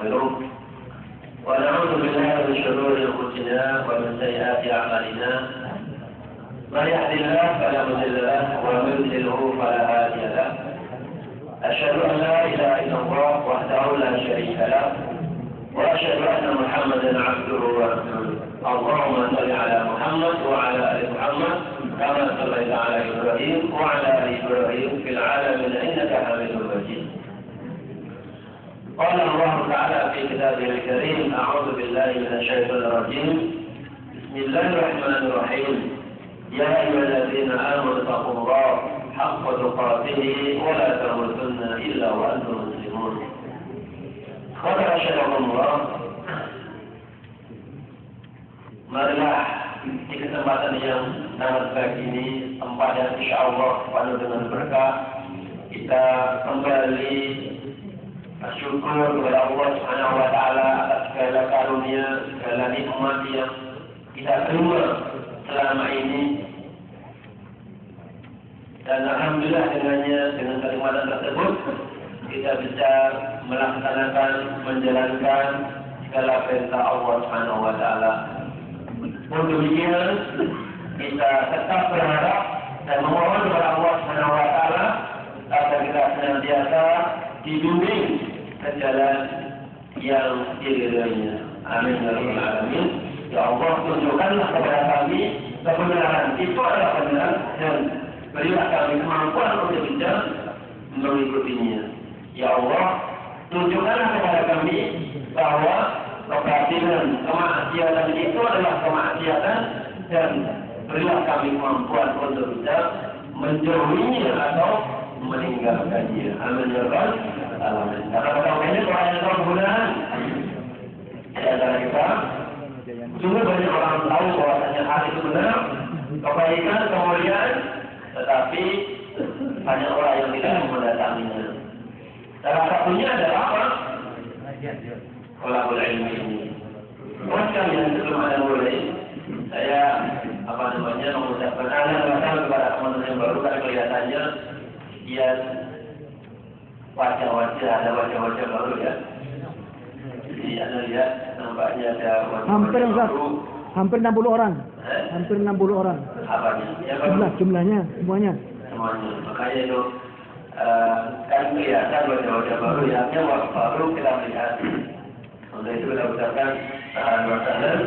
ونستغفره ونعوذ بالله من شرور أنفسنا ومن سيئات أعمالنا من يهد الله فلا مضل له ومن يضلل فلا هادي له أشهد أن لا إله إلا الله وحده لا شريك له وأشهد أن محمدا عبده ورسوله اللهم صل على محمد وعلى آل محمد كما صليت على إبراهيم وعلى آل إبراهيم في العالمين إنك حميد مجيد. قال الله تعالى في كتابه الكريم أعوذ بالله من الشيطان الرجيم بسم الله الرحمن الرحيم يا أيها الذين آمنوا اتقوا الله حق تقاته ولا تموتن إلا وأنتم مسلمون. قال رحمه الله, marilah di kesempatan yang sangat baik ini, tempat yang insya Allah penuh dengan berkah, kita kembali bersyukur kepada Allah Subhanahu wa Ta'ala atas segala karunia, segala nikmat yang kita terima selama ini. Dan alhamdulillah dengan kenikmatan tersebut kita bisa melaksanakan, menjalankan segala perintah Allah Subhanahu wa Ta'ala. Untuk demikian kita tetap berharap dan memohon kepada Allah Subhanahu wa Ta'ala agar kita senantiasa dibimbing ke jalan yang diridhoinya. Amin ya rabbal alamin. Ya Allah, tunjukkanlah kepada kami kebenaran itu adalah benar dan berilah kami kemampuan untuk bisa mengikutinya. Ya Allah, tunjukkanlah kepada kami bahwa kebatilan, kemaksiatan itu adalah kemaksiatan dan berilah kami kemampuan untuk bisa menjauhinya atau meninggalkannya. Amin ya rabbal alamin. Karena pada ini orang yang kemudahan di antara kita, sungguh banyak orang tahu bahwasanya hal itu benar, kebaikan, kemuliaan, tetapi banyak orang yang tidak mendatanginya. Salah satunya adalah apa? Thalabul ilmi ini. Bahkan yang sebelum ada mulai, saya mengucapkan salam kepada teman-teman yang baru, karena kelihatannya dia wajah-wajah, ada wajah-wajah baru ya. Jadi Anda lihat nampaknya ada wajah-wajah baru. Hampir 60 orang. Hampir 60 orang. Apanya? Jumlahnya semuanya. Semuanya. Makanya itu kan kelihatan wajah-wajah baru. Yang baru kita melihat. Untuk itu kita ucapkan salam.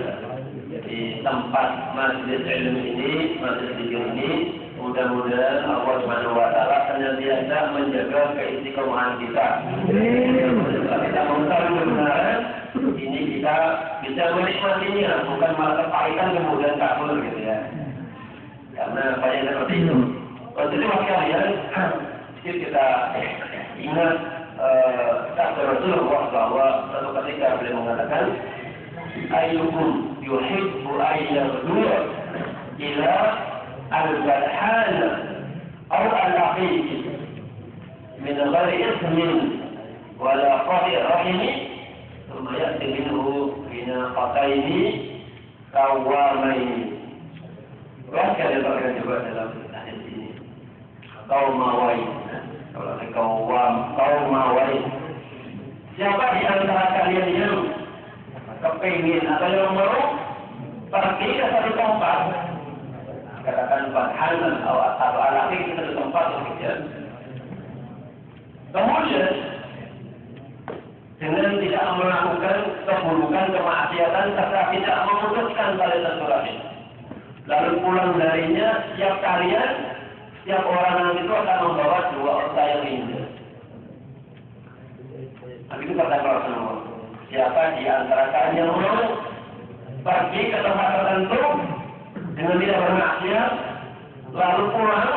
Jadi tempat majelis ilmu ini, majelis zikir ini, mudah-mudahan Allah Subhanahu wa Ta'ala senantiasa menjaga keistiqomahan kita. Setelah kita mengetahui kebenaran, ini kita bisa menikmatinya, bukan malah kepahitan kemudian kabur gitu ya. Karena banyak seperti itu. Jadi sekalian, kita ingat sabda Rasulullah bahwa suatu ketika beliau mengatakan, ayyukum yuhibbu ayyadhu ila al-balhan aw al-aqiq min ghairi ismin wala qadi rahimi thumma ya'ti minhu binaqataini qawwamaini. Bahkan diberikan juga dalam hadis ini qawmawai. Kalau qawmawai, siapa di antara kalian yang kepingin atau yang mau pergi ke satu tempat, katakan badhanan atau alaqi ke satu tempat bekerja, kemudian dengan tidak melakukan keburukan, kemaksiatan, serta tidak memutuskan tali silaturahmi, lalu pulang darinya, setiap orang itu akan membawa 2 unta yang indah. Tapi itu kata Rasulullah, siapa di antara kalian yang mau pergi ke tempat tertentu dengan tidak bermaksiat, lalu pulang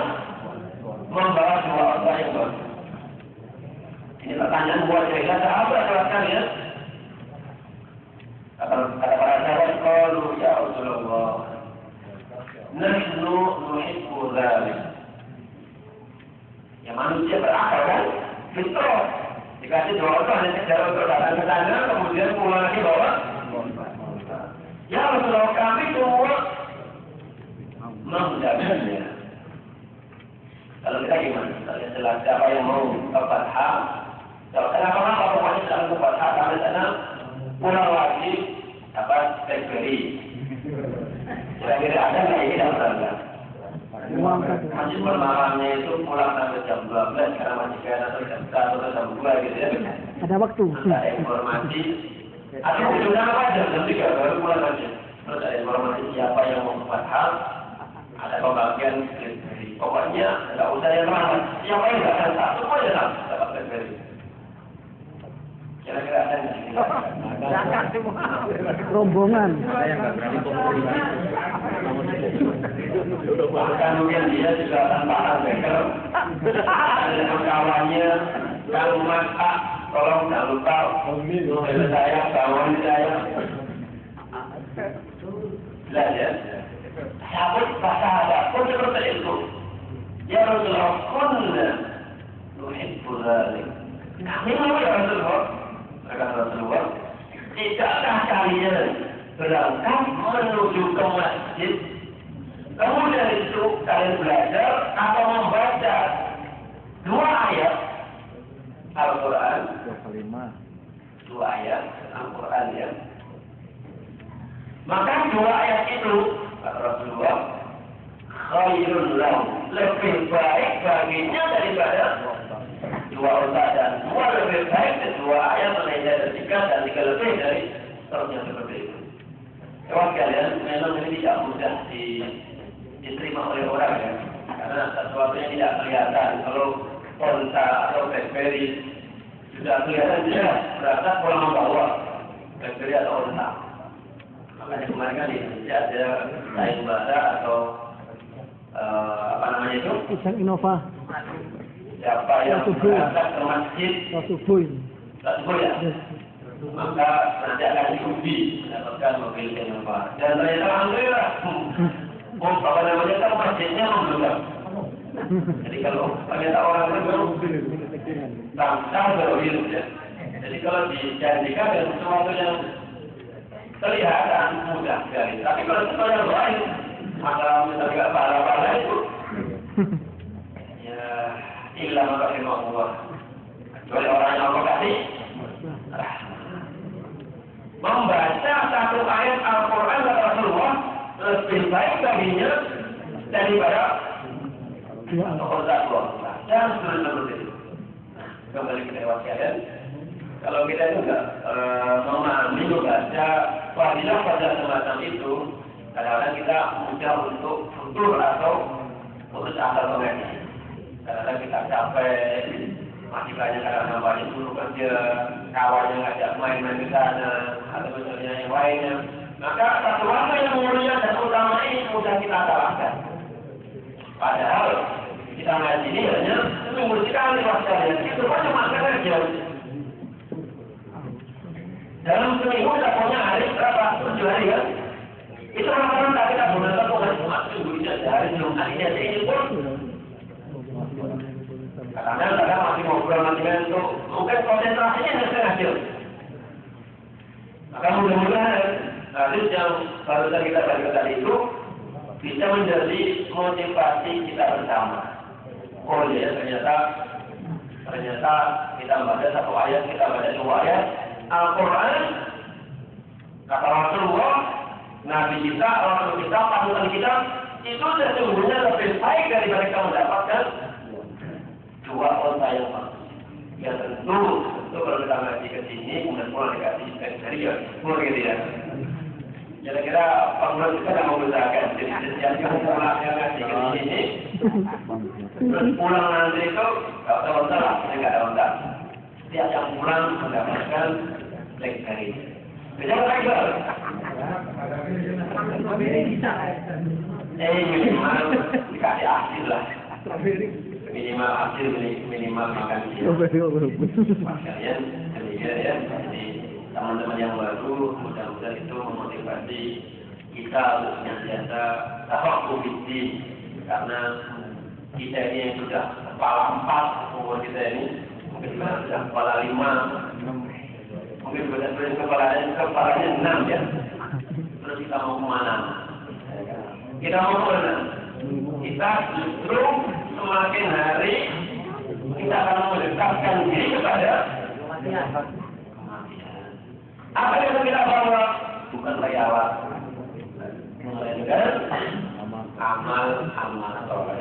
membawa 2 unta yang bagus. Ini pertanyaan buat mereka, sahabat jelaskan ya. Kata para sahabat, qalu ya Rasulullah, nahnu nuhibbu dzalik. Ya manusia berakal kan, fitrah. Dikasih 2 unta hanya sekedar untuk datang ke sana, kemudian pulang lagi bawa. Ya Rasulullah, kami semua menjalannya. Kalau kita gimana? Kalau siapa yang mau ke Fatha, kalau kenapa pokoknya dalam ke Fatha sampai sana Cuma malamnya itu pulang sampai jam 12 karena masih kayak atau jam 1 atau jam 2 gitu ya. Ada waktu. Ada informasi. Ada undang apa aja jam 3 baru pulang aja. Terus ada informasi siapa yang mau membuat hal. Ada pembagian BlackBerry. Pokoknya nggak usah yang ramai. Siapa yang nggak ada satu pun ya dapat BlackBerry. Kira-kira ada nggak? Rombongan. Ada yang nggak berani komunikasi. Bahkan mungkin dia juga tanpa beker. Ada kawannya, kalau masak, tolong jangan lupa. Saya, kawan saya. Jelas ya. Sahabat bahasa Arab pun seperti itu. Ya Rasulullah, kunna nuhibbu dzalik. Kami mau ya Rasulullah. Kata Rasulullah, tidakkah kalian berangkat menuju ke masjid? Kemudian itu kalian belajar atau membaca 2 ayat Al-Quran. 2 ayat Al-Quran ya. Maka 2 ayat itu kata Rasulullah khairun lahu, lebih baik baginya daripada 2 unta dan 2 lebih baik dan 2 ayat menjadi 3 dan 3 lebih dari seterusnya seperti itu. Kawan kalian memang ini tidak mudah diterima oleh orang ya, karena sesuatu yang tidak kelihatan. Kalau unta atau BlackBerry sudah kelihatan jelas berangkat pulang membawa BlackBerry atau unta. Makanya kemarin kan di Indonesia ada sayembara atau apa namanya itu? Pisang Innova. Siapa yang berangkat ke masjid? Subuh Ya. Maka nanti akan diuji mendapatkan mobil Innova. Dan ternyata alhamdulillah, apa namanya kan masjidnya membludak. Jadi kalau ternyata orang itu bangsa berhidup ya. Jadi kalau dijanjikan dengan sesuatu yang kelihatan mudah sekali. Tapi kalau sesuatu yang lain, maka misalnya pahala-pahala itu, ya ilah rahimahullah. Kecuali orang yang Allah kasih, membaca 1 ayat Al-Quran kata Rasulullah lebih baik baginya daripada Allah. Jangan seperti itu. Kembali ke dewas kalian. Kalau kita juga memahami membaca fadilah pada semacam itu, kadang-kadang kita mudah untuk futur atau putus asa mengenai. Kadang-kadang kita capek, masih banyak kadang-kadang banyak suruh kerja, kawannya ngajak main-main di sana, atau misalnya yang lainnya. Maka satu warna yang mulia dan utama ini mudah kita salahkan. Padahal kita ngaji ini hanya seminggu sekali masalahnya. Itu banyak masalah aja. Dalam seminggu kita punya hari berapa? 7 hari kan? Itu rata-rata kita gunakan untuk Jumat minggu sehari sebelum harinya ini pun. Kadang-kadang masih ngobrol masih ngantuk, mungkin konsentrasinya nggak hasil. Maka mudah-mudahan hadis yang barusan kita baca tadi itu bisa menjadi motivasi kita bersama. Oh ya, ternyata kita baca 1 ayat, kita baca 2 ayat Al-Quran, kata Rasulullah, Nabi kita, Rasul kita, panutan kita, itu sesungguhnya lebih baik daripada kita mendapatkan 2 unta yang bagus. Ya tentu kalau kita ngaji ke sini, kemudian pulang dikasih dari ya, pulang gitu ya. Kira-kira pengurus kita tidak membedakan. Jadi setiap yang pulangnya ngaji ke sini, terus pulang nanti itu nggak ada unta lah, nggak ada unta. Setiap yang pulang mendapatkan BlackBerry. Bisa lagi minimal dikasih hasil lah. Minimal hasil, minimal makan siang. Kalian demikian ya. Jadi teman-teman yang baru mudah-mudahan itu memotivasi kita untuk senantiasa tafaqquh fid-din, karena kita ini yang sudah kepala 4 umur kita ini, mungkin sudah kepala 5, mungkin sudah kepalanya 6 ya. Terus kita mau kemana? Kita mau kemana? Kita justru semakin hari kita akan mendekatkan diri kepada kematian. Apa yang kita bawa? Bukan layawat, melainkan amal soleh.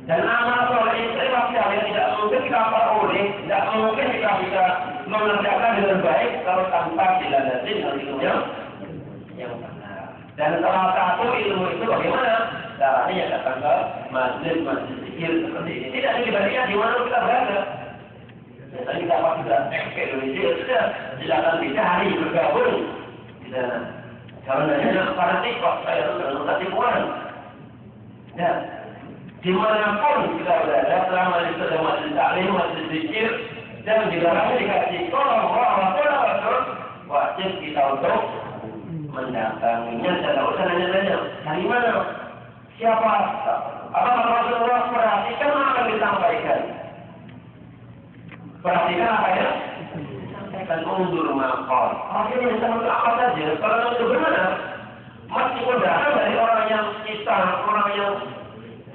Dan amal soleh itu yang tidak mungkin kita peroleh, tidak mungkin kita bisa mengerjakan dengan baik kalau tanpa dilandasi dengan ilmu yang benar. Dan salah satu ilmu itu bagaimana? Caranya yang datang ke masjid zikir seperti ini. Tidak dibandingkan di mana kita berada. Misalnya kita pas sudah ke Indonesia, sudah silakan dicari bergabung di sana. Karena fanatik kok saya harus menurut uang. Ya, dimanapun kita berada, selama di dalam masjid taklim, masjid zikir, dan di dalamnya dikasih tolong wajib kita untuk mendatanginya dan usah nanya-nanya. Dari mana? Siapa? Apakah Rasulullah perhatikan apa yang disampaikan? Perhatikan apa ya? Sampaikan undur makhluk. Akhirnya sama apa saja. Kalau itu benar, meskipun datang dari orang yang kita, orang yang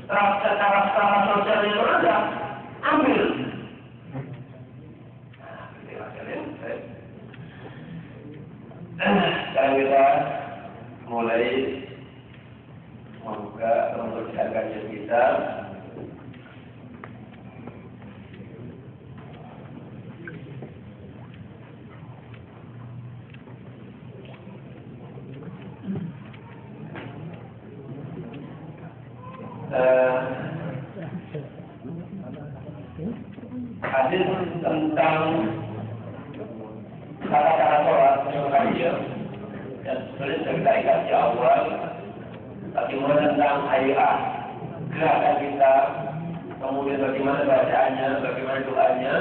secara sosial yang rendah, ambil. Sekarang kita mulai membuka untuk kajian kita. Hadis tentang kata-kata sholat yang sudah kita ikat di awal, bagaimana tentang hayat gerakan kita, kemudian bagaimana bacaannya, bagaimana doanya,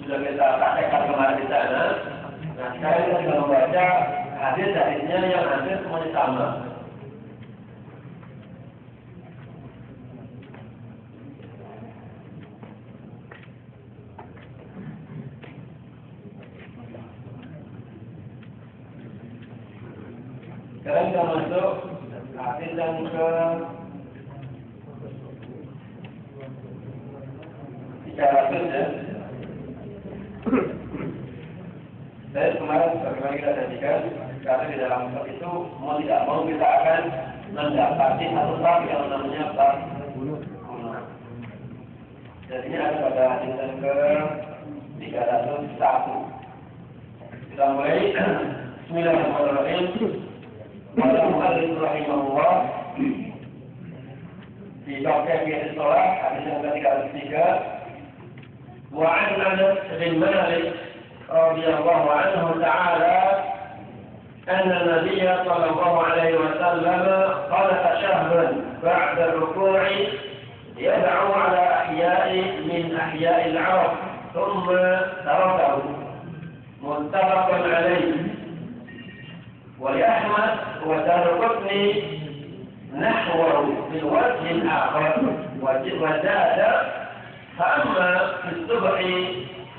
sudah kita praktekkan kemarin di sana. Nah, sekarang kita juga membaca hadis-hadisnya yang hampir semuanya sama. Sekarang kita masuk hadis yang ke bicara ya. Saya kemarin bagaimana kita jadikan, karena di dalam bab itu mau tidak mau kita akan mendapati satu bab yang namanya bab kunut. Jadinya ada pada hadis yang ke 301. Kita mulai. Bismillahirrahmanirrahim. Al-Mu'allif rahimahullah di bab kaifiyatus shalah hadis yang ke-303 wa 'an Anas bin Malik radhiyallahu anhu ta'ala anna an-nabiy sallallahu alaihi wasallam qala shahran ba'da ar-ruku'i yad'u 'ala ahya'i min ahya'i al-'arab thumma tarakahu muttafaqun alayhi. ولأحمد وتركتني نحوه من وجه آخر وزاد فأما في الصبح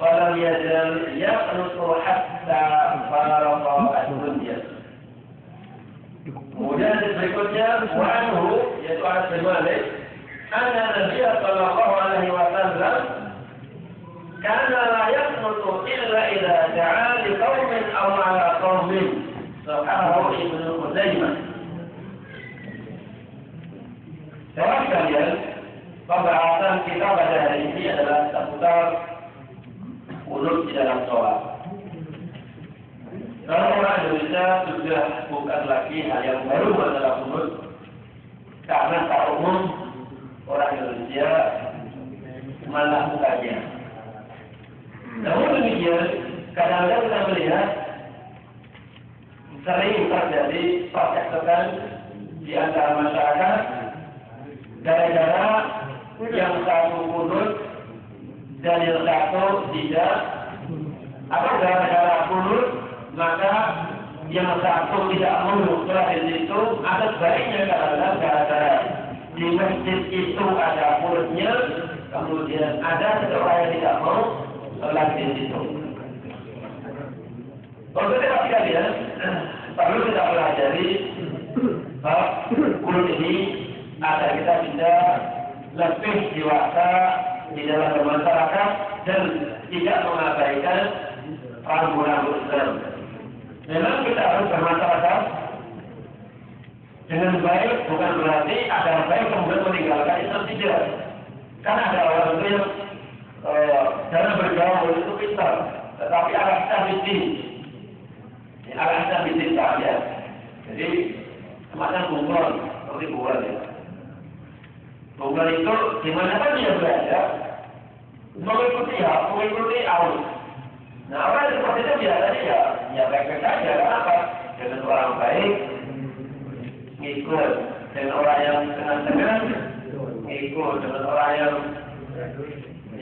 فلم يزل يقنط حتى فارق الدنيا. Kemudian berikutnya وعنه yaitu Anas bin Malik أن النبي صلى الله عليه وسلم كان لا يقنط إلا إذا دعا لقوم أو على قوم. Sahabat Ibnu Khuzaimah. Jawab kalian, pembahasan kita pada hari ini adalah seputar kunut di dalam sholat. Kalau orang Indonesia sudah bukan lagi hal yang baru adalah kunut, karena secara umum orang Indonesia melakukannya. Namun demikian, kadang-kadang kita melihat sering terjadi percakapan di antara masyarakat gara-gara yang satu kunut dan yang satu tidak, atau gara-gara kunut maka yang satu tidak menurut di situ. Atau sebaliknya kadang-kadang gara-gara di masjid itu ada kunutnya, kemudian ada seseorang yang tidak mau sholat di situ. Untuk kita sekalian, perlu kita pelajari bab kunut ini agar kita bisa lebih dewasa di dalam bermasyarakat dan tidak mengabaikan rambu-rambu Islam. Memang kita harus bermasyarakat dengan baik, bukan berarti agar baik kemudian meninggalkan Islam, tidak. Kan ada orang itu yang dalam bergaul itu pintar, tetapi al-ahsan bidin. Al-ahsan bidin saja. Jadi semacam bunglon, seperti bunglon ya. Bunglon itu dimana kan dia berada, mengikuti arus. Nah orang seperti itu biasanya ya baik-baik saja. Kenapa? Dengan orang baik, ngikut. Dengan orang yang tengah-tengah, ngikut. Dengan orang yang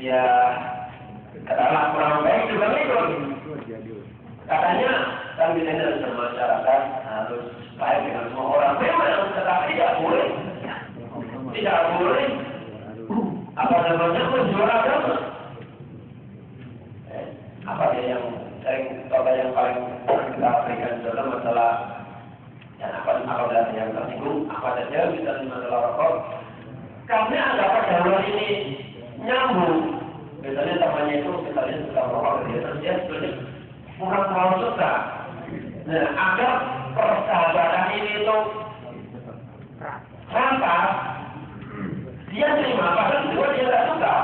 ya katakanlah kurang baik juga ngikut. Katanya kan kita dalam masyarakat harus baik dengan semua orang. Memang, tetapi tidak boleh apa namanya menjual agama. Apa dia yang paling kita berikan dalam masalah dan apa yang tersinggung, apa saja misalnya masalah rokok. Karena anggapan darurat ini nyambung. Misalnya temannya itu misalnya suka merokok dia sebenarnya kurang terlalu suka. Nah, agar persahabatan ini itu rantas, dia terima, padahal juga dia tidak suka.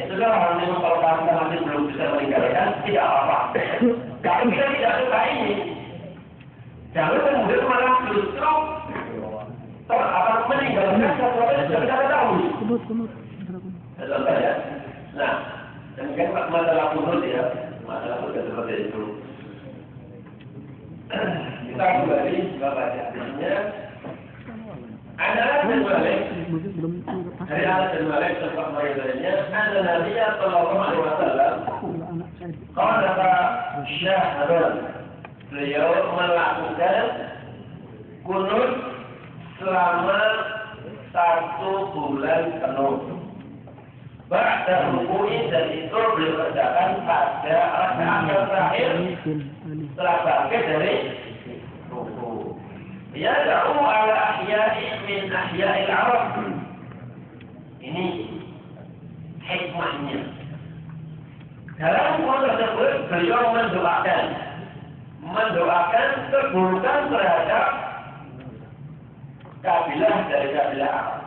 Itu kan orang memang kalau kita masih belum bisa meninggalkan, tidak apa-apa. Kalau kita tidak suka ini, jangan kemudian malah justru akan meninggalkan sesuatu yang sudah kita tahu. Contoh ya. Nah, demikian masalah kunut ya, masalah kunut seperti itu. Kita kembali ke bacaannya. Adalah terbalik dari alat terbalik tempat meriwayatnya. Ada Nabi Sallallahu Alaihi Wasallam. Kalau kata Syahrul, beliau melakukan kunut selama 1 bulan penuh. Ba'da ruku'i dan itu beliau kerjakan pada rakaat yang terakhir setelah bangkit dari ruku'. Yad'u ala ahya'i min ahya'il Arab. Ini hikmahnya. Dalam kunut tersebut beliau mendoakan keburukan terhadap kabilah dari kabilah Arab.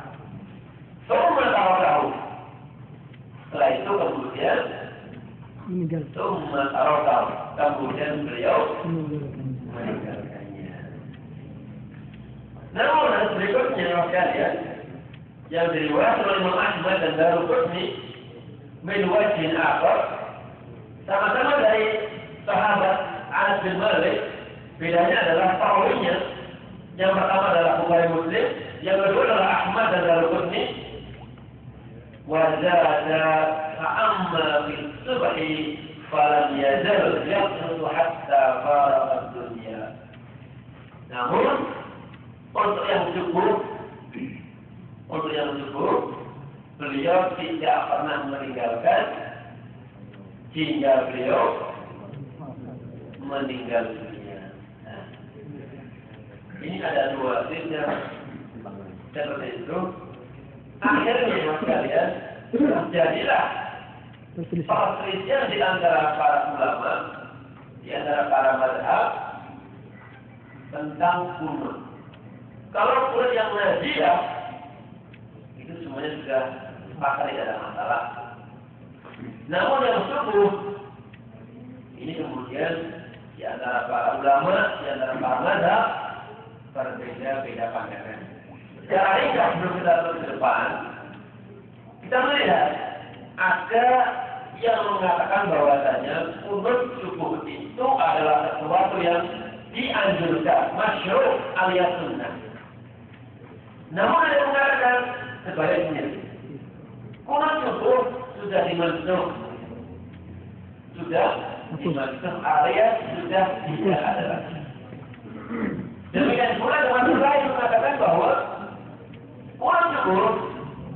Semua tahu. Setelah itu kemudian kemudian beliau meninggalkannya. Namun berikutnya sekalian yang diriwayatkan oleh Imam Ahmad dan Daruqutni min wajhin akhar, sama-sama dari sahabat Anas bin Malik. Bedanya adalah perawinya. Yang pertama adalah Bukhari Muslim, yang kedua adalah Ahmad dan Daruqutni. وزاد فأما في الصبح فلم يزل يقنط حتى فارق الدنيا. Namun untuk yang subuh beliau tidak pernah meninggalkan hingga beliau meninggal dunia. Nah, ini ada 2 sisi seperti itu. Akhirnya sekalian jadilah perselisihan di antara para ulama, di antara para mazhab tentang kunut. Kalau kunut yang najiah itu semuanya sudah sepakat, tidak ada masalah. Namun yang subuh ini kemudian di antara para ulama, di antara para mazhab berbeda-beda pandangan. Secara ringkas sebelum kita terus ke depan, kita melihat ada yang mengatakan bahwasanya kunut subuh itu adalah sesuatu yang dianjurkan, masyru' alias sunnah. Namun ada yang mengatakan sebaliknya, kunut subuh sudah dimansukh, alias sudah tidak ada lagi. Demikian pula teman lain mengatakan bahwa kunut subuh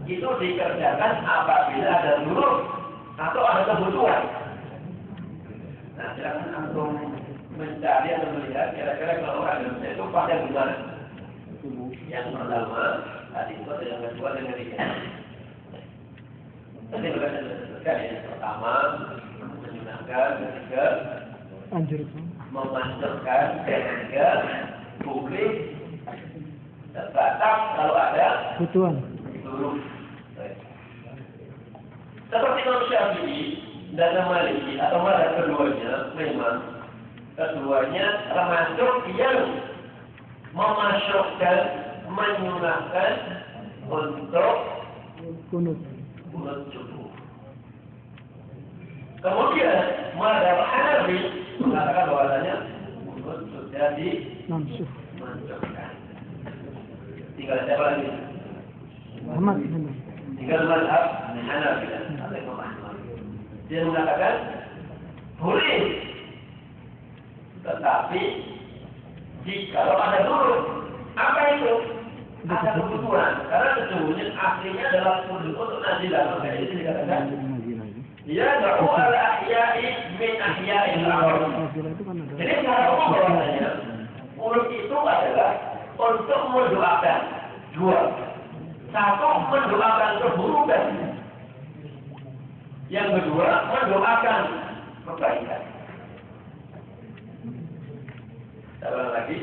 itu dikerjakan apabila ada zuruf atau ada kebutuhan. Nah, silakan antum mencari atau melihat kira-kira kalau orang Indonesia itu pada gimana? Yang pertama tadi itu, yang kedua dan ketiga. Tadi yang pertama menyunahkan, ketiga memanjurkan, ketiga publik terbatas kalau ada kebutuhan. Zuruf. Seperti Imam Syafi'i dan Maliki atau mazhab keduanya, memang keduanya termasuk yang memasukkan, menyunahkan untuk kunut. kunut subuh. Kemudian mazhab Hanafi mengatakan bahwasanya kunut sudah dimansuhkan. Tinggal siapa lagi? Ahmad. Tinggal mazhab Hanafi atau Imam Ahmad. Dia mengatakan boleh, tetapi jika ada dulu, apa itu? Ada kebutuhan. Karena sesungguhnya aslinya adalah untuk nazilah. Maka ini dikatakan ya da'u al-ahya'i min ahya'il al-arab. Jadi cara umum bahwasanya kunut itu adalah untuk mendoakan dua. Satu, mendoakan keburukan. Yang kedua, mendoakan kebaikan. Saya lagi.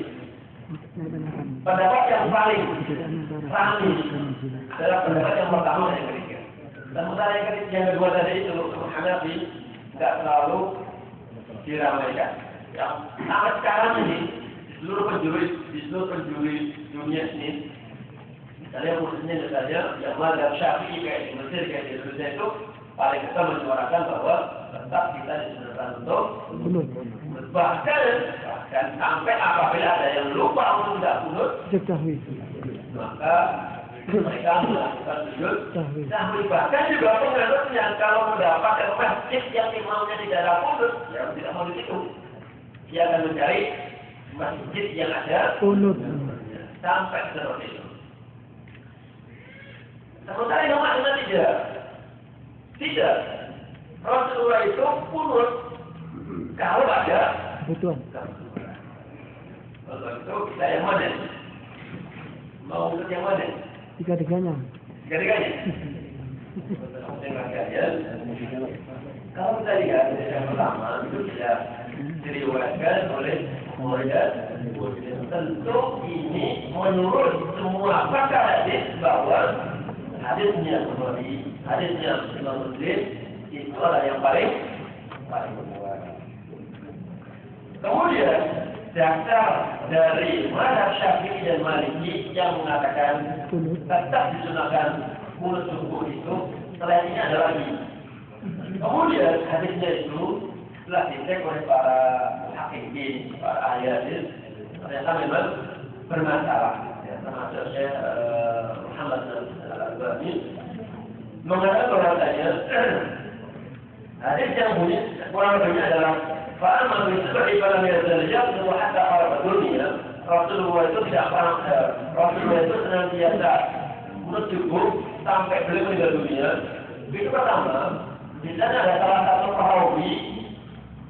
Pendapat yang paling adalah pendapat yang pertama yang ketiga. Dan sementara yang kedua tadi itu Hanafi tidak terlalu diramaikan. Yang sampai sekarang ini di seluruh penjuri dunia ini, misalnya khususnya saja yang mazhab Syafi'i kayak di Mesir kayak di Indonesia itu paling kita menyuarakan bahwa tetap kita disunahkan untuk bahkan sampai apabila ada yang lupa untuk tidak kunut, maka mereka melakukan sujud sahwi. Bahkan juga penganutnya kalau mendapatkan masjid yang imamnya tidak ada kunut, ya tidak mau di situ. Dia akan mencari masjid yang ada kunut sampai seperti itu. Sementara Imam Ahmad tidak. Rasulullah itu kunut kalau ada kebutuhan. Kalau itu kita yang mana? Mau kunut yang mana? Tiga-tiganya. Tiga-tiganya. Kalau kita lihat yang pertama itu tidak diriwayatkan oleh Muhammad. Tentu ini menurut semua pakar hadis bahwa hadisnya Bukhari, hadisnya Imam Muslim itu adalah yang paling kuat. Kemudian dasar dari mazhab Syafi'i dan Maliki yang mengatakan tetap disunahkan kunut subuh itu selain ini ada lagi. Kemudian hadisnya itu telah dicek oleh para hakikin, para ahli hadis, ternyata memang bermasalah. Ya, termasuk Syekh Muhammad Al-Albani mengatakan bahwasanya hadis yang bunyi kurang lebihnya adalah fa'amal bisbari pada misalnya semua hatta para dunia Rasulullah itu tidak pernah Rasulullah itu senantiasa kunut subuh sampai beliau meninggal dunia. Itu pertama, di sana ada salah satu perawi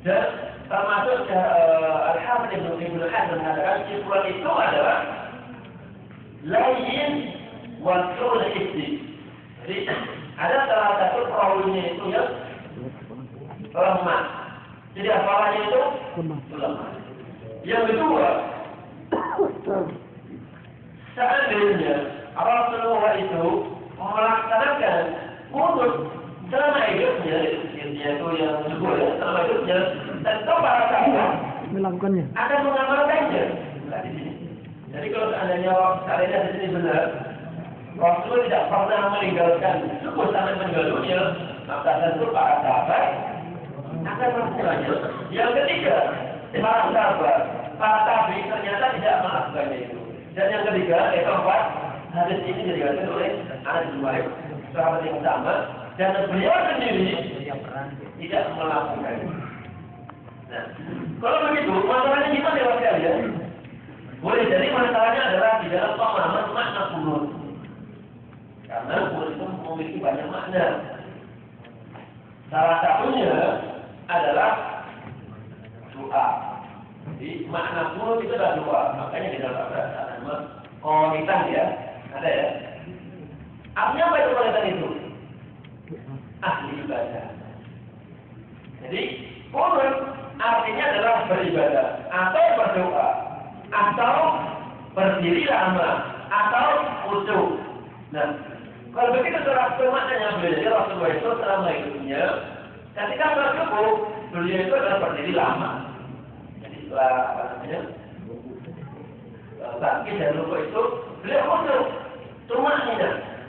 dan termasuk Al-Hafidz Ibnu Hajar mengatakan kesimpulan itu adalah lain wasul isti. Jadi ada salah satu perawinya itu yang lemah. Jadi apalagi itu lemah. Yang kedua, seandainya Rasulullah itu melaksanakan kunut selama hidupnya, itu yang kedua ya, selama hidupnya, tentu para sahabat melakukannya akan mengamalkannya. Jadi kalau seandainya di sini benar, Rasulullah tidak pernah meninggalkan subuh sampai meninggal dunia, maka tentu para sahabat akan melakukannya. Yang ketiga, para sahabat, para tabi ternyata tidak melakukannya itu. Dan yang ketiga, yang keempat, hadis ini diriwayatkan oleh Anas bin Malik, sahabat yang sama, dan beliau sendiri tidak melakukannya. Nah, kalau begitu, masalahnya gimana ya sekalian? Boleh jadi masalahnya adalah di dalam pemahaman makna kunut. Karena kunut itu memiliki banyak makna. Salah satunya adalah doa. Jadi makna kunut itu adalah doa. Makanya di dalam agama qanitan ya, ada ya. Artinya apa itu qanitan itu? Ahli ibadah. Jadi kunut artinya adalah beribadah atau berdoa atau berdiri lama atau khusyuk. Nah, Kalau begitu Rasul maknanya beliau Rasulullah itu selama hidupnya ketika berkebun beliau itu adalah berdiri lama. Jadi setelah apa namanya sakit dan lupa itu beliau khusyuk. Cuma ini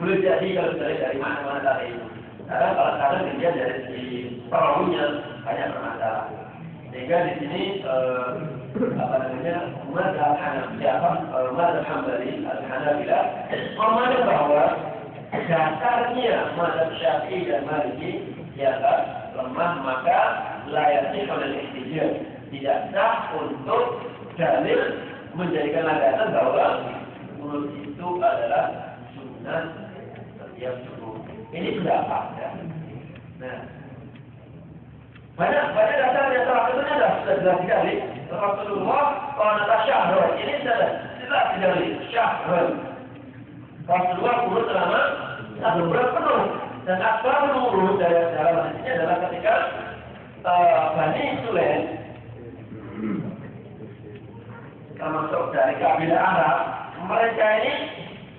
boleh jadi kalau dari mana-mana tadi itu. Karena kalau kadang dia dari perahunya banyak bermasalah. Sehingga di sini apa namanya mazhab Hambali Al-Hanabilah memandang bahwa dasarnya mazhab Syafi'i dan Maliki ialah lemah maka layaknya oleh ihtijaj tidak sah untuk dalil menjadikan landasan bahwa mulut itu adalah sunnah setiap subuh. Ini sudah ada. Nah, banyak dasarnya salah satunya sudah jelas sekali. Rasulullah kalau syahrul ini sudah jelas sekali syahrul. Rasulullah urut selama 1 bulan penuh dan akbar menurut dari dalam hadisnya adalah ketika Bani Sulaim termasuk dari kabilah Arab mereka ini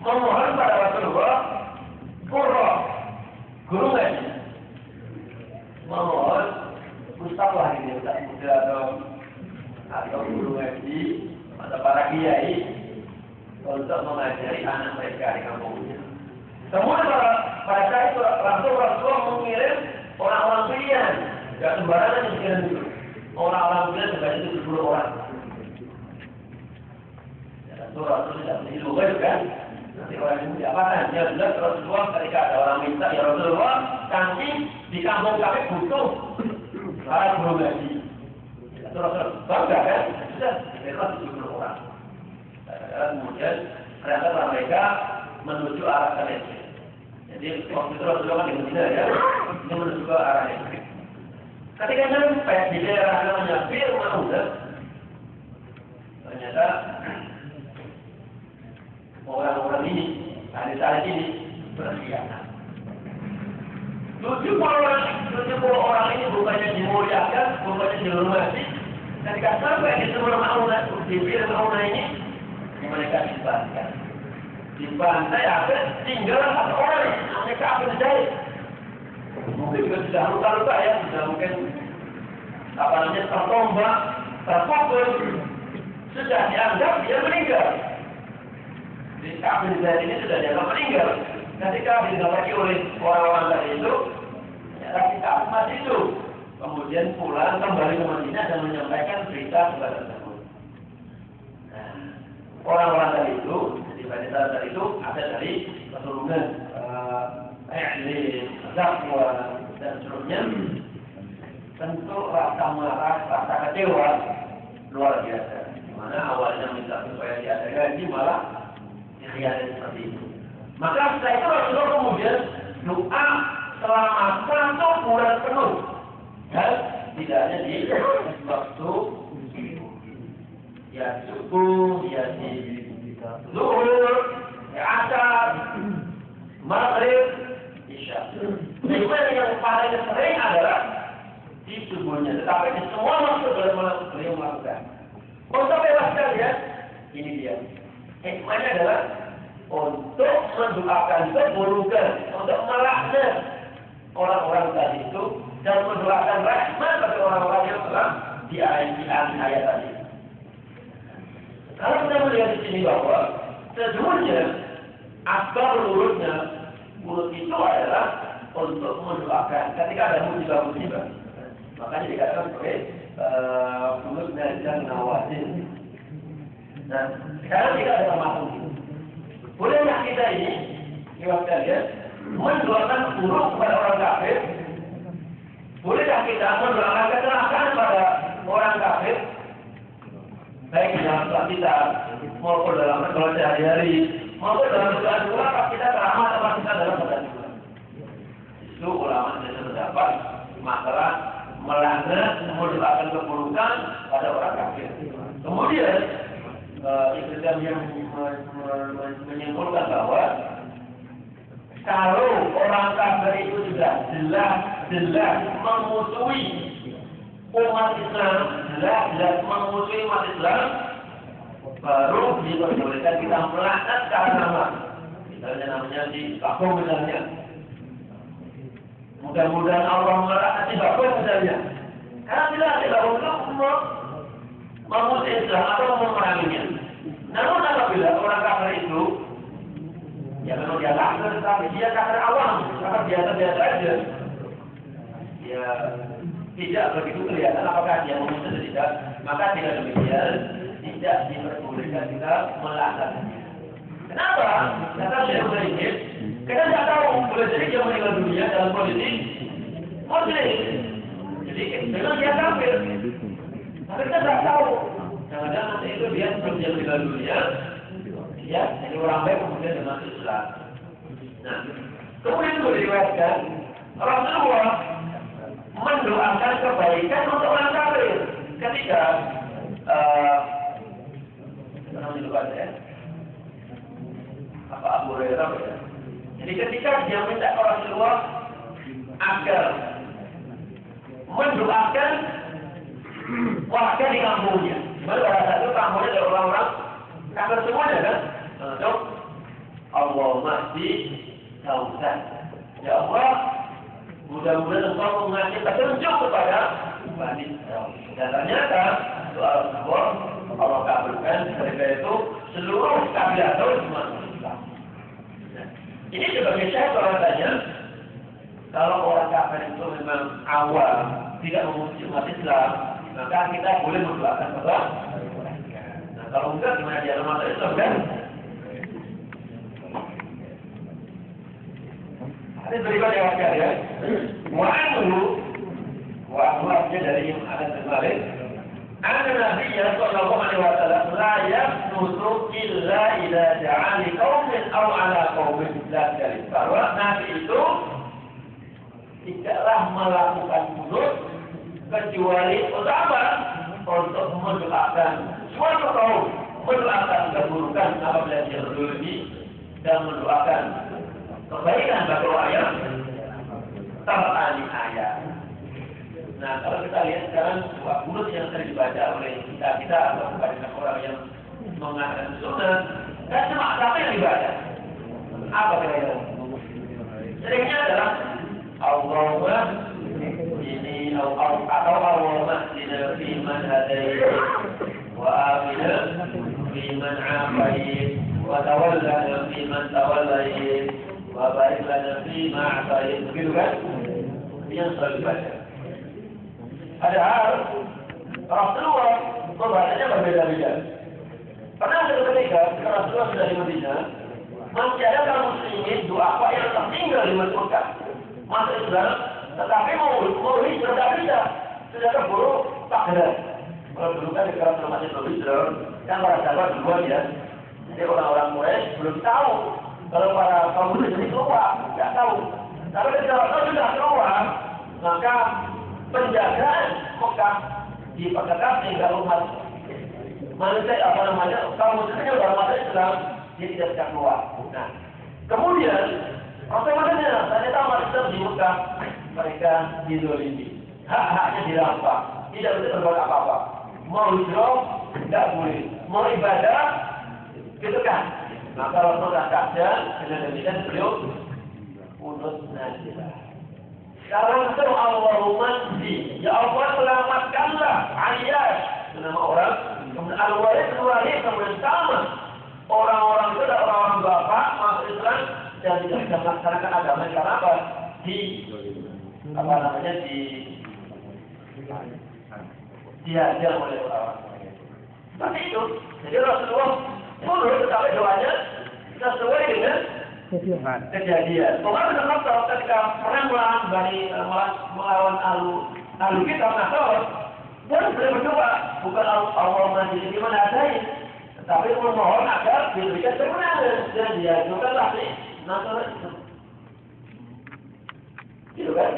memohon pada Rasulullah guru ngaji memohon ustaz lah ini ustaz muda atau guru ngaji atau para kiai untuk mengajari anak mereka di kampungnya. Semua pada saat itu Rasulullah mengirim orang-orang pilihan, tidak sembarangan yang dikirim itu. Orang-orang pilihan sebanyak 70 orang. Rasulullah tidak begitu baik kan? Nanti orang itu diapakan? Dia jelas Rasulullah ketika ada orang minta, ya Rasulullah, kami di kampung kami butuh para guru ngaji. Rasulullah bangga kan? Sudah, dikirimlah 70 orang. Kemudian ternyata mereka menuju arah sana. Jadi waktu itu Rasulullah kan di Medina ya, ini menuju ke arah itu. Ketika sampai di daerah namanya Bir Ma'udah, ternyata orang-orang ini, ahli-ahli ini berkhianat. 70 orang ini bukannya dimuliakan, bukannya dihormati. Ketika sampai di Bir Ma'udah, di Bir Ma'udah ini, mereka dibantai ada tinggal 1 orang mereka akan dijahit mungkin juga sudah luka-luka ya sudah mungkin apa namanya tertombak terpukul sudah dianggap dia meninggal di kafir dijahit ini sudah dianggap meninggal ketika didapati oleh orang-orang tadi itu ternyata kita mati itu kemudian pulang kembali ke Madinah dan menyampaikan berita kepada tersebut. Orang-orang tadi itu, jadi wanita tadi itu ada dari keturunan Zakwa dan seterusnya. Tentu rasa marah, rasa kecewa luar biasa. Dimana awalnya minta supaya dia ada gaji malah dikhianati seperti itu. Maka setelah itu Rasulullah kemudian doa selama 1 bulan penuh dan tidak hanya di waktu ya subuh, ya di zuhur, ya asar, maghrib, isya. Memang yang paling sering adalah di subuhnya, tetapi di semua waktu beliau melakukan. Untuk bebaskan ya, ini dia. Hikmahnya adalah untuk mendoakan keburukan, untuk melaknat orang-orang tadi itu dan mendoakan rahmat bagi orang-orang yang telah dianiaya ayat tadi. Kalau kita melihat di sini bahwa sejujurnya asbab urutnya urut itu adalah untuk mendoakan ketika ada musibah-musibah. Makanya dikatakan sebagai urut dan nawazin. Nah, sekarang kita ada termasuk itu. Bolehkah kita ini, jawab kalian, mendoakan buruk kepada orang kafir? Bolehkah kita mendoakan kecelakaan pada orang kafir? Baik dalam sholat kita, maupun dalam sholat sehari-hari, maupun dalam sholat dua, pas kita teramat apa kita dalam sholat dua. Itu ulama sudah berpendapat masalah melanggar mendoakan keburukan pada orang kafir. Kemudian Islam yang menyimpulkan bahwa kalau orang kafir itu sudah jelas memusuhi umat Islam, jelas memusuhi umat Islam, baru diperbolehkan kita melaknat secara nama. misalnya namanya di Bakau misalnya. Mudah-mudahan Allah merahmati Bakau misalnya. Karena tidak ada untuk memutus Islam atau memeranginya. Namun apabila orang kafir itu, ya memang dia kafir, tapi dia kafir awam, kafir biasa-biasa aja. Ya tidak begitu kelihatan apakah dia memutus atau tidak, maka tidak demikian tidak diperbolehkan kita melaksanakannya. Kenapa? Kata Syekh Utsaimin, kita tidak tahu boleh jadi dia meninggal dunia dalam kondisi muslim. Jadi memang dia kafir, tapi kita tidak tahu. Jangan-jangan nanti itu dia sebelum dia meninggal dunia, ya jadi orang baik kemudian dia masuk Islam. Nah, kemudian itu diriwayatkan Rasulullah mendoakan kebaikan untuk orang kafir ketika apa Abu Hurairah ya. Jadi ketika dia minta Rasulullah agar mendoakan warga di kampungnya. Dimana pada saat itu kampungnya ada orang-orang kafir semuanya kan? Untuk Allahumma di Tausan. Ya Allah, mudah-mudahan engkau mengasih petunjuk kepada Bani Israil. Dan ternyata doa Allah kabulkan ketika itu seluruh kabilah semua Islam. Ini sebagai saya bahwasanya kalau orang kafir itu memang awal tidak memuji umat Islam, maka kita boleh mendoakan kepada mereka. Nah kalau enggak gimana dia masuk Islam kan? Ada berikutnya ya. Wa'anhu dari yang ada terbalik. Ada Nabi sallallahu alaihi wasallam la yaqnutu illa idza ja'a li qaumin aw ala qaumin la dari. Bahwa Nabi itu tidaklah melakukan kunut kecuali utama untuk mendoakan suatu kaum, mendoakan keburukan apabila dia berdolimi dan mendoakan kebaikan bagi orang yang teraniaya. Nah, kalau kita lihat sekarang sebuah kunut yang sering dibaca oleh kita atau kepada orang yang mengatakan sunnah, kan cuma apa yang dibaca? Apa kira-kira? Seringnya adalah Allahumma ini atau Allahumma dina fi man hadait wa afina fi man afait wa tawallana fi man tawallait wa barik lana fi ma atait. Begitu kan? Yang selalu dibaca. Padahal Rasulullah membacanya berbeda-beda. Pernah suatu ketika Rasulullah sudah di Madinah, masih ada kaum muslimin doa apa yang tertinggal di Mekah. Masuk Islam, tetapi mau hijrah tidak bisa. Sudah keburu takdir. Kalau dulu kan di dalam masih belum hijrah, kan para sahabat duluan ya. Jadi orang-orang Quraisy belum tahu kalau para kaum muslimin keluar, tidak tahu. Tapi ketika Rasulullah sudah keluar, maka penjagaan Mekah diperketat sehingga umat manusia kaum muslimnya sudah masuk Islam, dia tidak bisa keluar. Nah, kemudian Rasulullah ternyata umat Islam di Mekah mereka dizolimi, hak-haknya dirampas, tidak bisa berbuat apa-apa. Mau hijrah tidak boleh, mau ibadah gitu kan. Maka Rasulullah kata dengan demikian beliau unut najilah. Sekarang itu Allahumma di, ya Allah selamatkanlah Ayyash, nama orang. Kemudian Al-Walid kemudian sama orang-orang itu adalah orang-orang bapak masuk Islam dan tidak bisa melaksanakan agama karena apa? Diajar oleh orang-orang. Seperti itu. Jadi Rasulullah turun tetapi doanya sesuai dengan kejadian. Pokoknya dengan ketika perang melawan alu kita Nasr, dia boleh berdoa bukan Allah majlis di mana ada, tetapi memohon agar diberikan kemenangan dan diajukanlah si Nasr itu. Gitu kan?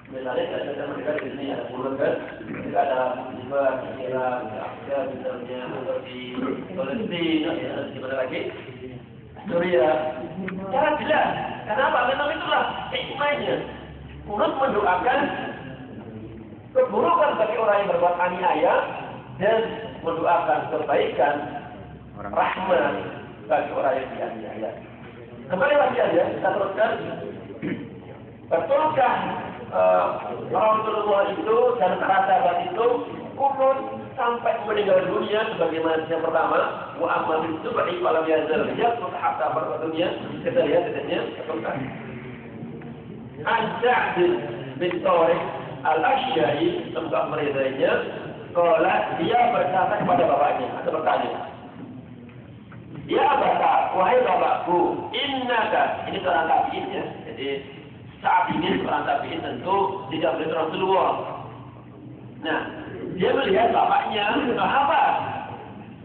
Misalnya kita mereka di sini ada bulan kan, jika ada musibah, Irak, Afrika, misalnya atau di Palestina, di mana lagi? Suriah. Cara jelas. Kenapa? Memang itulah hikmahnya. Untuk mendoakan keburukan bagi orang yang berbuat aniaya dan mendoakan kebaikan rahmat bagi orang yang dianiaya. Kembali lagi aja, kita teruskan. Betulkah Rasulullah itu dan para sahabat itu kunut sampai meninggal dunia sebagaimana yang pertama, wa amma bin subhi falam yazal yaqut hatta farqa dunia. Kita lihat ayatnya, betulkah? An-Sa'd bin Tariq Al-Asy'ari, semoga meridainya, qala dia berkata kepada bapaknya atau bertanya, ya abata, wahai bapakku, innaka, ini seorang tabi'in ya, jadi saat ini seorang tabi'in tentu tidak melihat Rasulullah. Nah, dia melihat bapaknya, apa?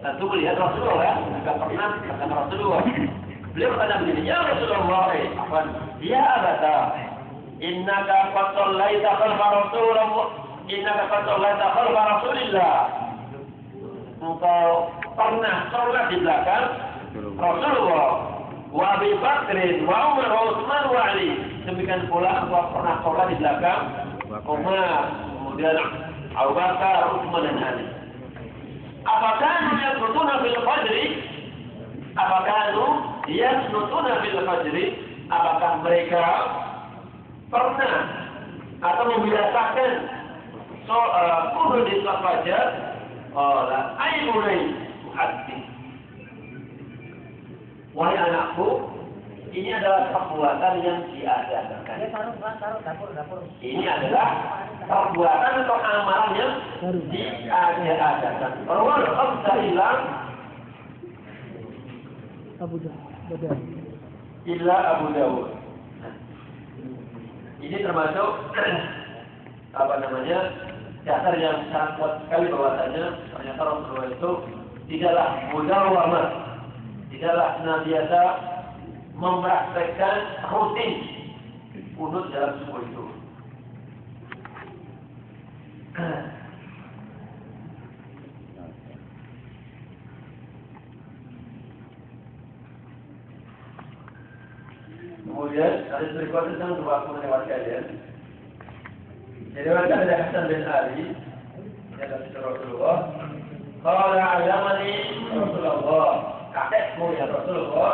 Tentu melihat Rasulullah ya, tidak pernah kata Rasulullah. Beliau bertanya begini, ya Rasulullah, ya abata, innaka qad shallaita khalfa Rasulullah, innaka qad shallaita khalfa Rasulillah. Engkau pernah sholat di belakang Rasulullah, wa Abi Bakrin, wa Umar, wa Utsman, wa Ali. Demikian pula engkau pernah sholat di belakang Umar, kemudian Abu Bakar, Utsman dan Ali. Apakah yaqnutuna fil fajri? Apakah yaqnutuna fil fajri? Apakah mereka pernah atau membiasakan qunut di salat fajar? Qala ayyunai hati. Wahai anakku, ini adalah perbuatan yang diadakan. Ini adalah perbuatan atau amalan yang diadakan. Rawal Abdullah Abu Dawud. Illa Abu Dawud. Ini termasuk apa namanya, dasar yang sangat kuat sekali bahwasanya ternyata Rasulullah itu tidaklah mudawamah, tidaklah senantiasa mempraktekkan rutin kunut dalam subuh itu. Kemudian hadis berikutnya tentang dua melewatkan ya. Jadi ada Hasan bin Ali yang dari Rasulullah. Qala alamani Rasulullah, kakekku ya Rasulullah.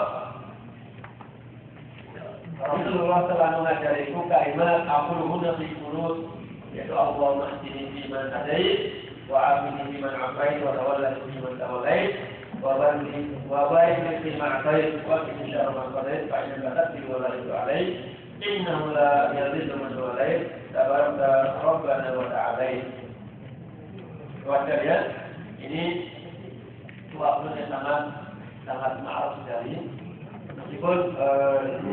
Rasulullah telah mengajariku kalimat aquluhunna fi qunut, yaitu Allahumma hdini fi man hadait wa afini fi man afait wa tawallani fi man tawallait wa barik fi ma atait wa qini syarra ma qadait fa innaka taqdi wa la yuqda alaik innahu la yadhillu man walait tabarakta rabbana wa ta'ala. Kemudian ini dua qunut yang sangat ma'ruf sekali. Meskipun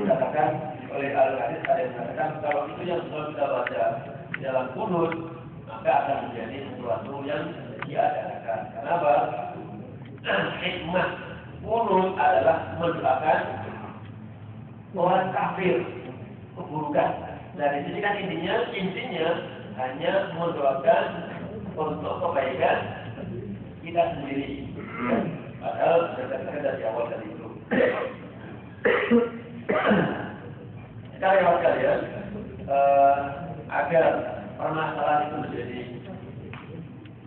dikatakan oleh al-hadis ada yang mengatakan kalau itu yang sudah kita baca dalam kunut maka akan menjadi sesuatu yang diadakan. Kenapa? Hikmah kunut adalah mendoakan orang kafir keburukan. Dari sini kan intinya hanya mendoakan untuk kebaikan kita sendiri. Padahal berdasarkan dari awal tadi itu. Sekali kalian agar permasalahan itu menjadi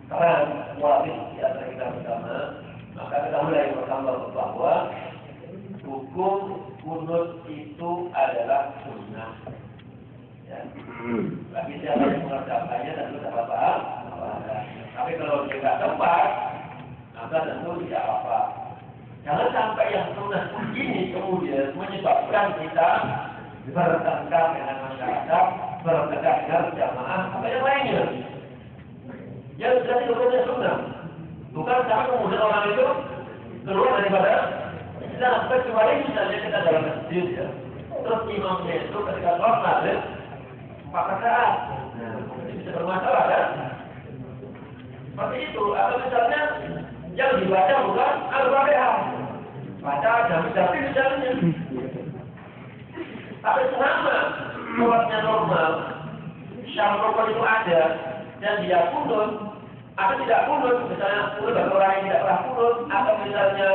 terang wajib di antara kita bersama, maka kita mulai pertama bahwa hukum kunut itu adalah sunnah. Ya. Bagi siapa yang mengerjakannya tentu tidak apa-apa. Tapi kalau dia tidak tepat, maka tentu tidak apa-apa. Jangan sampai yang sunnah begini kemudian menyebabkan kita bertengkar dengan masyarakat, bertengkar dengan jamaah, apa yang lainnya. Yang jadi hukumnya sunnah. Bukan sampai kemudian orang itu keluar daripada Islam. Kecuali misalnya kita dalam masjid ya. Terus imamnya itu ketika sholat maghrib 4 rakaat. Nah, ini bisa bermasalah kan? Seperti itu. Atau misalnya yang dibaca bukan Al-Fatihah, baca jami-jami misalnya. Tapi selama sholatnya normal, syarat rukun itu ada dan dia kunut atau tidak kunut, misalnya kunut bagi orang yang tidak pernah kunut, atau misalnya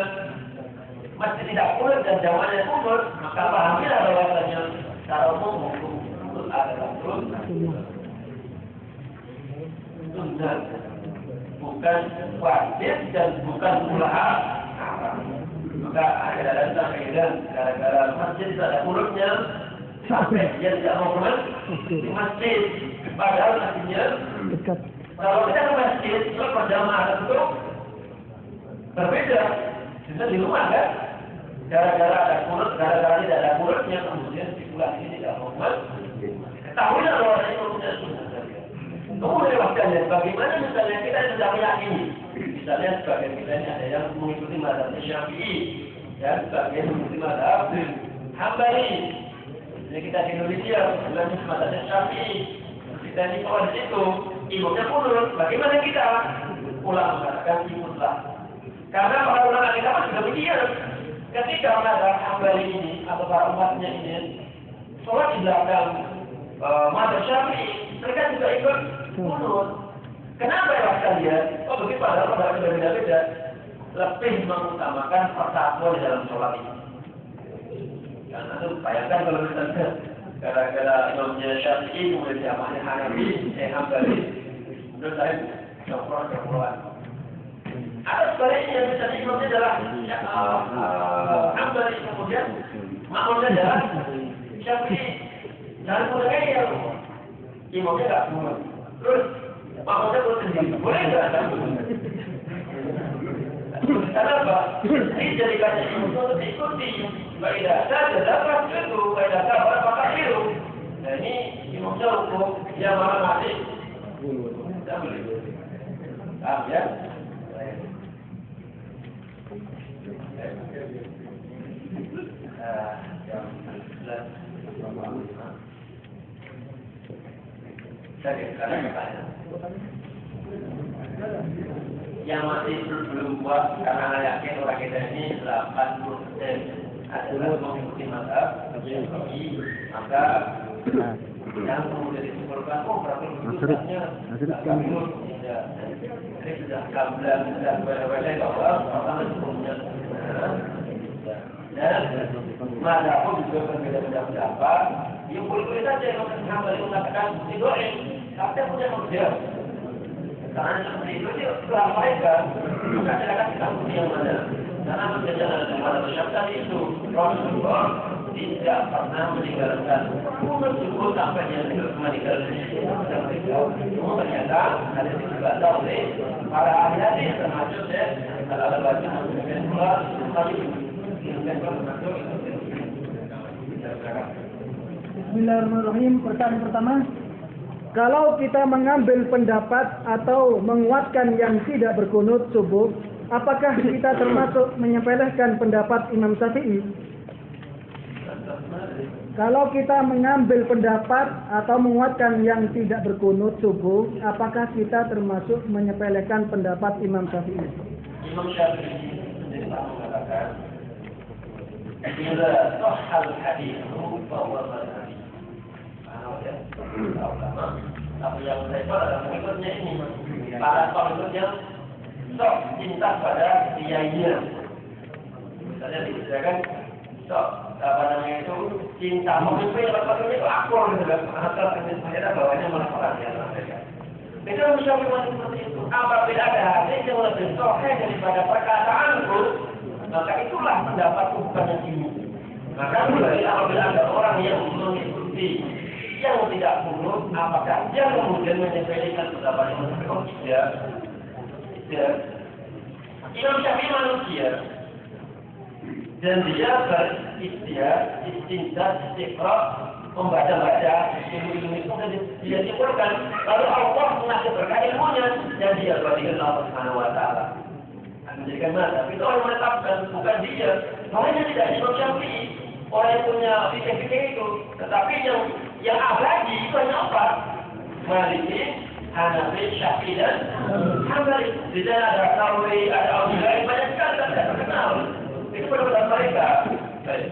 masih tidak kunut dan jamaahnya kunut, maka pahamilah bahwasanya secara umum hukum kunut adalah sunnah, bukan wajib dan bukan pula haram. Maka ada datang kemudian gara-gara masjid ada urutnya sampai dia tidak mau ke masjid. Padahal artinya Dekat. kalau kita ke masjid, kalau berjamaah itu berbeda. Kita di rumah kan, gara-gara ada kurut, gara-gara tidak ada kurutnya, kemudian situasi ini tidak mau masjid. Ketahuilah bahwa ada kurutnya sunnah. Kemudian waktunya, bagaimana misalnya kita sudah meyakini, misalnya sebagian kita ini ada yang mengikuti mazhab Syafi'i, dan sebagian mengikuti mazhab Hambali. Jadi kita di Indonesia, sebenarnya mazhab Syafi'i. Kita di kawan situ, imamnya kunut. Bagaimana kita? Ulama mengatakan ikutlah. Karena para ulama kita pun sudah begitu. Ketika mazhab Hambali ini atau para umatnya ini sholat di belakang mazhab Syafi'i, mereka juga ikut kunut. Kenapa ya sekalian? Oh begitu, padahal pada berbeda-beda, lebih mengutamakan persatuan di dalam sholat ini. Karena itu bayangkan kalau misalnya gara-gara imamnya Syafi'i kemudian jamaahnya Hanafi, Hambali, menurut saya jauh-jauhan. Atau sebaliknya misalnya imamnya adalah Hambali, kemudian makmumnya adalah Syafi'i, dan kemudian imamnya nggak kunut, terus makmumnya kunut sendiri, boleh nggak? Karena apa? Ini jadikannya imam untuk diikuti. Baiklah, saya dapat itu, baiklah sabar pakai biru. Nah ini imamnya hukum yang malah mati. Tidak boleh. Paham ya? Yang masih belum puas karena yakin orang kita ini 80% adalah mengikuti mazhab Syafi'i, maka yang kemudian disimpulkan, berapa keputusannya ini sudah gamblang, sudah berweleh bahwa pertama sebelumnya dan mazhab pun juga berbeda-beda pendapat. Yang boleh-boleh saja yang Hambali mengatakan didoain, tapi punya manusia. Karena seperti itu dia telah mereka, maka silakan kita uji yang mana. Karena berjalan dengan masyarakat itu, Rasulullah tidak pernah meninggalkan. Meskipun sampai dia meninggalkan ternyata ada juga tahu para ahli hadis termasuk kalau baca mungkin pula tadi Bismillahirrahmanirrahim. Pertanyaan pertama, kalau kita mengambil pendapat atau menguatkan yang tidak berkunut subuh, apakah kita termasuk menyepelekan pendapat Imam Syafi'i? Kalau kita mengambil pendapat atau menguatkan yang tidak berkunut subuh, apakah kita termasuk menyepelekan pendapat Imam Syafi'i? Imam Syafi'i sendiri mengatakan, "Bila sahal hadis, bahwa hadis." Tapi yang repot adalah pengikutnya ini. Para pengikutnya sok cinta pada kiainya. Misalnya disediakan sok itu cinta memimpin lepas itu akur gitu kan. Asal ternyata bawahnya melakukan yang mereka. Itu Syafi'i masih seperti itu. Apabila ada hadis yang lebih sahih daripada perkataanku, maka itulah pendapatku bukan yang ini. Maka apabila ada orang yang mengikuti yang tidak kunut, apakah dia kemudian menyepelekan pendapat yang berbeda? Tidak. Imam Syafi'i manusia dan dia berikhtiar, istiqra, membaca-baca ilmu-ilmu itu dan dia simpulkan. Lalu Allah mengasih berkah ilmunya dan dia berikan Allah Subhanahu Wa Taala. Menjadikan mazhab itu orang menetapkan, bukan dia. Makanya tidak Imam Syafi'i orang yang punya fikih-fikih itu, tetapi yang abadi itu hanya apa? Maliki, Hanafi, Syafi'i dan Hambali. Di sana ada Sauri, ada Auza'i, banyak sekali tidak terkenal. Itu pendapat mereka. Baik.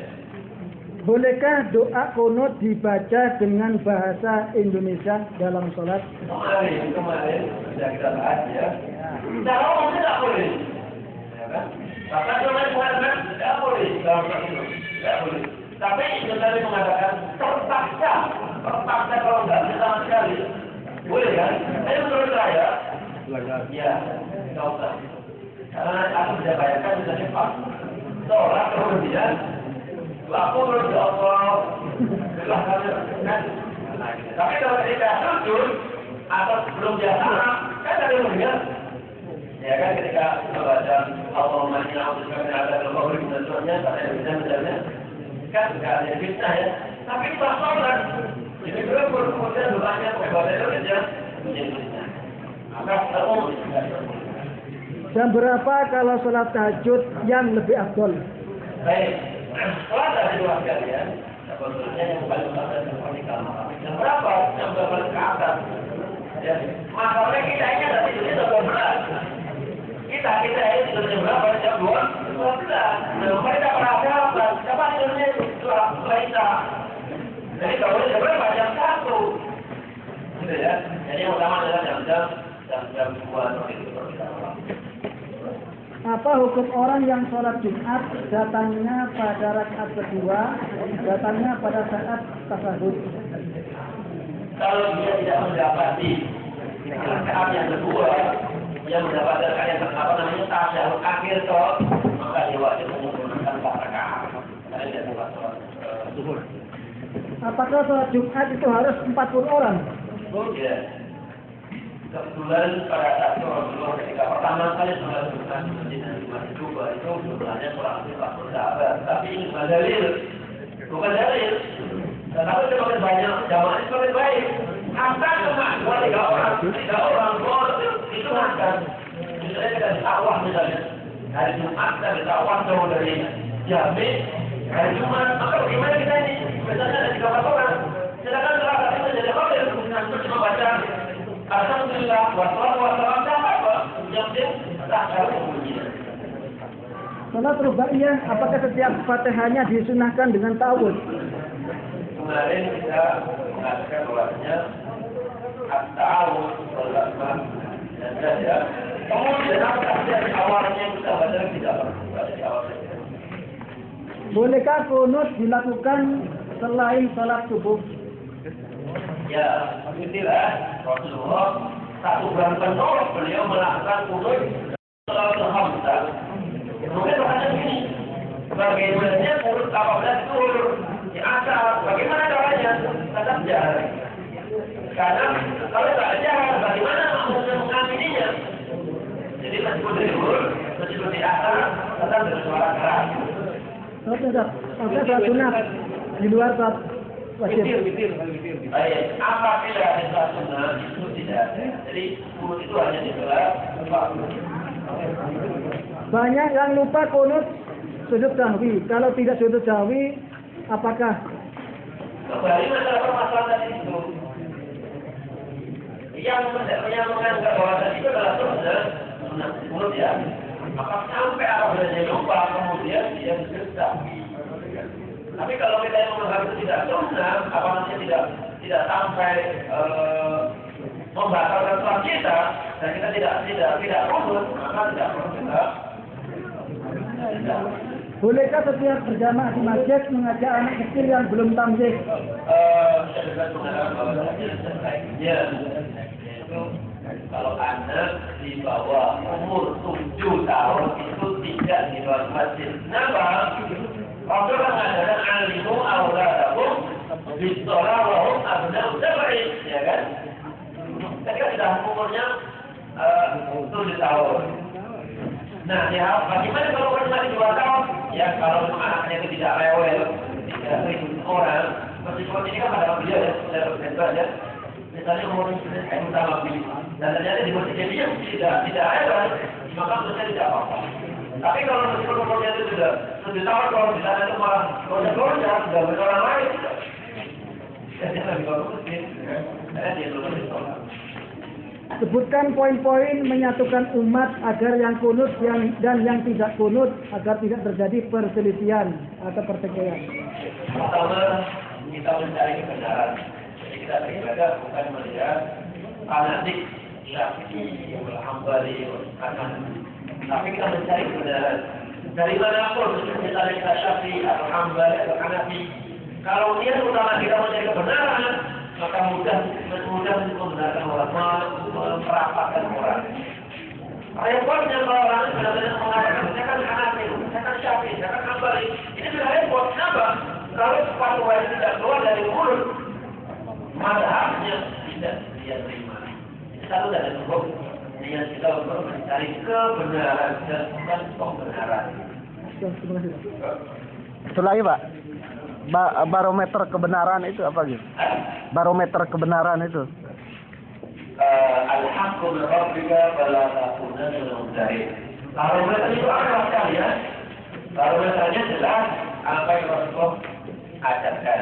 Bolehkah doa kunut dibaca dengan bahasa Indonesia dalam sholat? Kemarin sudah kita bahas ya. Cara umum tidak boleh. Bahkan kemarin mengatakan tidak boleh dalam sholat itu. Tidak boleh. Tapi Ibnu Taimiyah mengatakan terpaksa kalau nggak bisa sama sekali. Boleh kan? Tapi menurut saya, ya nggak usah. Karena aku bisa bayangkan bisa cepat. sholat kemudian lapor ya Allah. Tapi kalau ketika sujud atau sebelum dia salam, kan ada yang mendengar. Ya kan ketika membaca Allahumma inna a'udzubika min adzabil qabr dan seterusnya, pada yang bisa mendengarnya, kan nggak ada fitnah ya. Tapi pas sholat, jadi kemudian doanya ibadah itu saja menjadi fitnah. Maka terus Jam berapa kalau sholat tahajud yang lebih afdol? baik, sholat ada dua sekalian. Sebetulnya yang paling utama adalah vertikal. Yang berapa? Yang berapa ke atas? Ya, masalahnya kita ini ada tidurnya jam 12. Kita ini tidurnya berapa? Jam 12. Mereka berapa? Siapa tidurnya setelah Isya? Jadi kalau jam berapa? Jam 1. Gitu ya. Jadi yang utama adalah jam 2 itu vertikal. Apa hukum orang yang sholat Jumat datangnya pada rakaat kedua, datangnya pada saat tasyahud? Kalau dia tidak mendapati rakaat yang kedua, dia mendapatkan rakaat yang tasyahud akhir toh, maka dia wajib menggunakan 4 rakaat. Karena dia telah sholat zuhur. Apakah sholat Jumat itu harus 40 orang? Oh ya. Kebetulan pada saat itu Rasulullah ketika pertama kali sholat Jumat di Madinah itu sebenarnya sholat 40 sahabat, tapi ini bukan dalil. Tetapi semakin banyak jamaah itu semakin baik. Asal cuma 2-3 orang itu makan. Misalnya kita ditakwah misalnya hari Jumat kita ditakwah jauh dari Jambi hari Jumat, maka bagaimana kita ini? Misalnya ada 3 orang, sedangkan salah satu menjadi kafir, cuma baca alhamdulillah wassalam apa? Yang penting tak harus kemudian. Salat rubaiyah, apakah setiap Fatihahnya disunahkan dengan ta'awudz? Kemarin kita mengatakan bahwasanya at-ta'awudz bersama dan ya. Kemudian apa dari awalnya kita baca tidak perlu di awalnya. Bolehkah kunut dilakukan selain salat subuh? Ya, begitulah Rasulullah 1 bulan penuh beliau melakukan kunut salat hamzah. Kemudian berkata begini, bagaimana kunut apabila turun di asal, bagaimana caranya? Tetap jalan. Karena kalau tak jalan, bagaimana maksudnya mengamininya? Jadi meskipun turun, meskipun di asal, tetap bersuara keras. Oke, salat sunat di luar salat wajib. Baik, apabila ada salat sunat itu tidak ada. Jadi kunut itu hanya di salat fardu. Banyak yang lupa kunut sujud sahwi. Kalau tidak sujud sahwi, apakah? Kembali masalah permasalahan tadi itu. Yang menganggap bahwa tadi itu adalah sunat kunut ya. Maka sampai apabila dia lupa, kemudian dia sujud sahwi. Tapi kalau kita yang menganggap itu tidak sunat, apa namanya tidak sampai membatalkan sholat kita, dan kita tidak kunut, maka tidak perlu kita. Bolehkah setiap berjamaah di masjid mengajak anak kecil yang belum tamyiz? Saya juga mengatakan bahwa sebaiknya itu kalau anak di bawah umur 7 tahun itu tidak di luar masjid. Kenapa? Rasulullah mengatakan alimu auladakum bisolah wahum abna'u sab'i, ya kan? Ketika sudah umurnya 7 tahun. Nah, ya bagaimana kalau masih 2 tahun? Ya kalau anaknya itu tidak rewel, tidak ikut orang, meskipun ini kan pada beliau ya, sudah berbentuk ya. Misalnya umurnya sudah utama beliau, dan ternyata di posisi dia tidak rewel, maka menurutnya tidak apa-apa. Tapi kalau meskipun umurnya itu sudah 7 tahun, kalau di sana itu malah keluarga sudah berorang lain, jadi lebih bagus sih, karena dia belum bersekolah. Sebutkan poin-poin menyatukan umat agar yang kunut dan yang tidak kunut agar tidak terjadi perselisihan atau pertikaian. Pertama, kita mencari kebenaran. Jadi kita beribadah bukan melihat fanatik Syafi'i, Hambali, Hanafi. Tapi kita mencari kebenaran. Dari manapun, misalnya kita Syafi'i atau Hambali atau Hanafi, kalau dia utama kita mencari kebenaran, maka mudah untuk membenarkan orang, merapatkan orang. Repotnya kalau orang benar-benar mengatakan saya kan Hanafi, saya kan Syafi'i, jangan Hambali. Ini sudah repot. Kenapa? Kalau fatwa yang tidak keluar dari mulut, mazhabnya tidak dia terima. Ini satu dari hukum niat kita untuk mencari kebenaran dan bukan pembenaran. Satu lagi Pak, barometer kebenaran itu apa gitu? Barometer kebenaran itu. Al-haqqu min rabbika fala takunanna minal mumtarin. Barometer itu apa sekalian? Barometernya jelas apa yang Rasulullah ajarkan.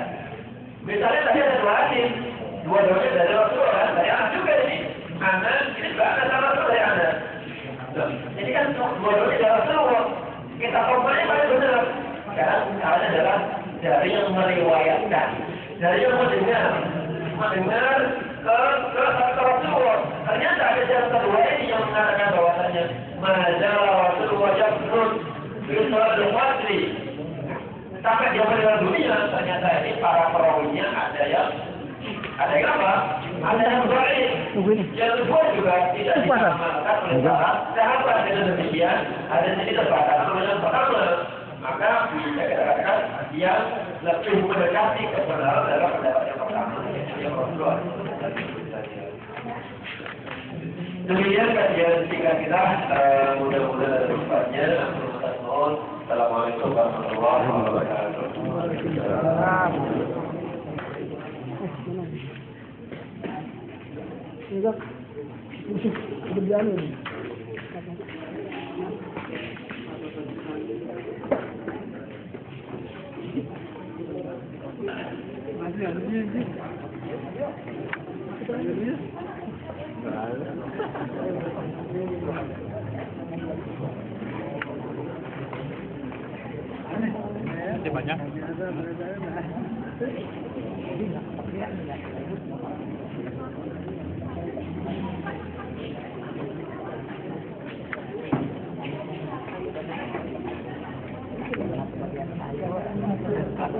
Misalnya tadi ada dua hadis, dua-duanya dari Rasulullah, dari anak juga ini. Anak ini juga ada sama Rasul dari anak. Ini kan dua-duanya dari Rasulullah. Kita komplain paling benar. Sekarang caranya adalah dari yang meriwayatkan, dari yang mendengar ke Rasulullah. Ternyata ada yang kedua ini yang mengatakan bahwasanya majalah Rasulullah yang terus Rasulullah al-Masri sampai dia meninggal dunia. Ternyata ini para perawinya ada yang apa? Ada yang baik. Yang kedua juga tidak diamalkan oleh para sahabat. Dengan demikian ada sedikit terbatasan dengan pertama. Maka bisa kita katakan yang lebih mendekati kebenaran dalam pendapat yang pertama, yang Rasulullah. Demikian kajian singkat kita, mudah-mudahan bermanfaatnya. Assalamualaikum warahmatullahi wabarakatuh. Banyak.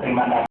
Terima kasih.